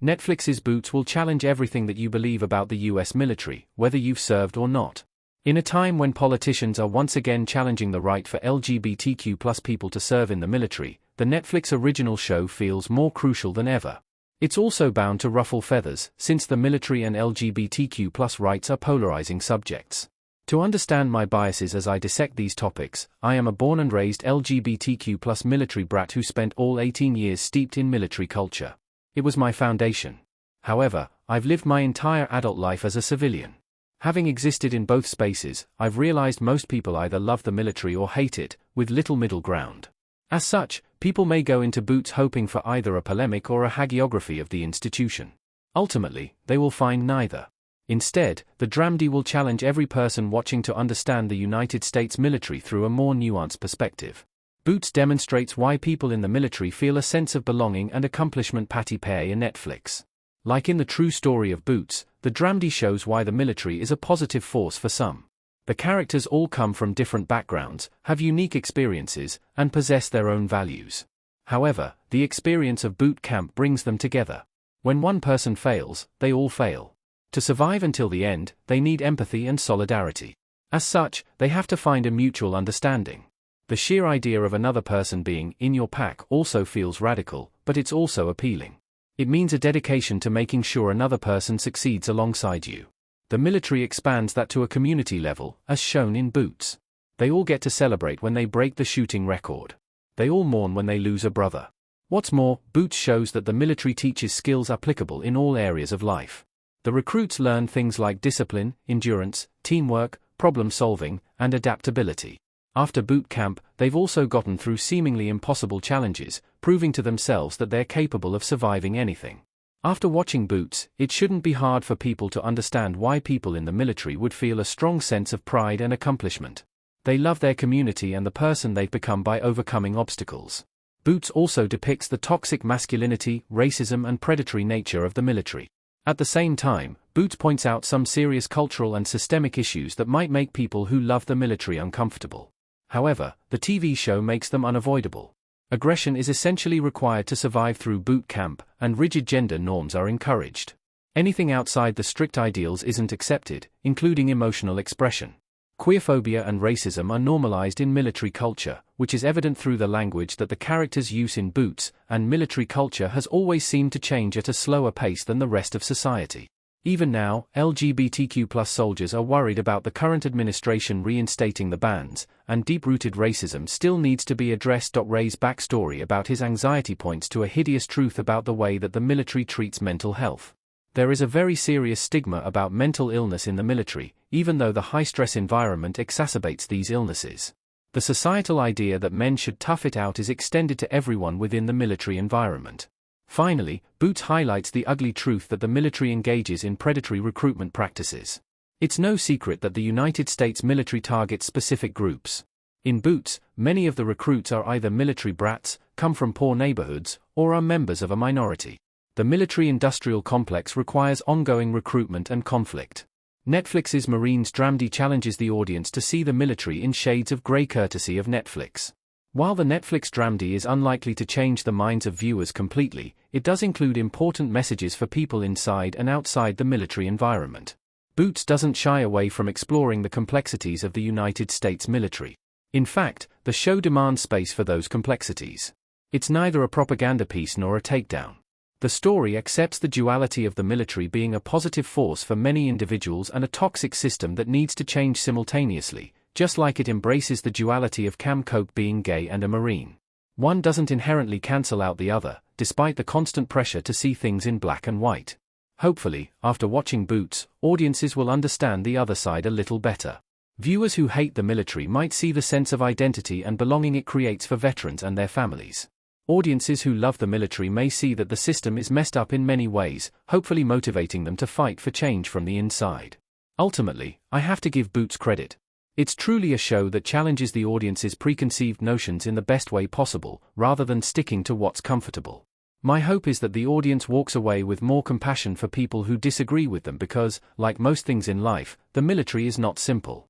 Netflix's Boots will challenge everything that you believe about the US military, whether you've served or not. In a time when politicians are once again challenging the right for LGBTQ+ people to serve in the military, the Netflix original show feels more crucial than ever. It's also bound to ruffle feathers, since the military and LGBTQ+ rights are polarizing subjects. To understand my biases as I dissect these topics, I am a born and raised LGBTQ+ military brat who spent all 18 years steeped in military culture. It was my foundation. However, I've lived my entire adult life as a civilian. Having existed in both spaces, I've realized most people either love the military or hate it, with little middle ground. As such, people may go into Boots hoping for either a polemic or a hagiography of the institution. Ultimately, they will find neither. Instead, the dramedy will challenge every person watching to understand the United States military through a more nuanced perspective. Boots demonstrates why people in the military feel a sense of belonging and accomplishment. Patty Pay in Netflix. Like in the true story of Boots, the dramedy shows why the military is a positive force for some. The characters all come from different backgrounds, have unique experiences, and possess their own values. However, the experience of boot camp brings them together. When one person fails, they all fail. To survive until the end, they need empathy and solidarity. As such, they have to find a mutual understanding. The sheer idea of another person being in your pack also feels radical, but it's also appealing. It means a dedication to making sure another person succeeds alongside you. The military expands that to a community level, as shown in Boots. They all get to celebrate when they break the shooting record. They all mourn when they lose a brother. What's more, Boots shows that the military teaches skills applicable in all areas of life. The recruits learn things like discipline, endurance, teamwork, problem solving, and adaptability. After boot camp, they've also gotten through seemingly impossible challenges, proving to themselves that they're capable of surviving anything. After watching Boots, it shouldn't be hard for people to understand why people in the military would feel a strong sense of pride and accomplishment. They love their community and the person they've become by overcoming obstacles. Boots also depicts the toxic masculinity, racism, and predatory nature of the military. At the same time, Boots points out some serious cultural and systemic issues that might make people who love the military uncomfortable. However, the TV show makes them unavoidable. Aggression is essentially required to survive through boot camp, and rigid gender norms are encouraged. Anything outside the strict ideals isn't accepted, including emotional expression. Queerphobia and racism are normalized in military culture, which is evident through the language that the characters use in Boots, and military culture has always seemed to change at a slower pace than the rest of society. Even now, LGBTQ+ soldiers are worried about the current administration reinstating the bans, and deep-rooted racism still needs to be addressed. Ray's backstory about his anxiety points to a hideous truth about the way that the military treats mental health. There is a very serious stigma about mental illness in the military, even though the high-stress environment exacerbates these illnesses. The societal idea that men should tough it out is extended to everyone within the military environment. Finally, Boots highlights the ugly truth that the military engages in predatory recruitment practices. It's no secret that the United States military targets specific groups. In Boots, many of the recruits are either military brats, come from poor neighborhoods, or are members of a minority. The military-industrial complex requires ongoing recruitment and conflict. Netflix's Marines dramedy challenges the audience to see the military in shades of grey courtesy of Netflix. While the Netflix dramedy is unlikely to change the minds of viewers completely, it does include important messages for people inside and outside the military environment. Boots doesn't shy away from exploring the complexities of the United States military. In fact, the show demands space for those complexities. It's neither a propaganda piece nor a takedown. The story accepts the duality of the military being a positive force for many individuals and a toxic system that needs to change simultaneously, just like it embraces the duality of Cam Coke being gay and a Marine. One doesn't inherently cancel out the other, despite the constant pressure to see things in black and white. Hopefully, after watching Boots, audiences will understand the other side a little better. Viewers who hate the military might see the sense of identity and belonging it creates for veterans and their families. Audiences who love the military may see that the system is messed up in many ways, hopefully motivating them to fight for change from the inside. Ultimately, I have to give Boots credit. It's truly a show that challenges the audience's preconceived notions in the best way possible, rather than sticking to what's comfortable. My hope is that the audience walks away with more compassion for people who disagree with them because, like most things in life, the military is not simple.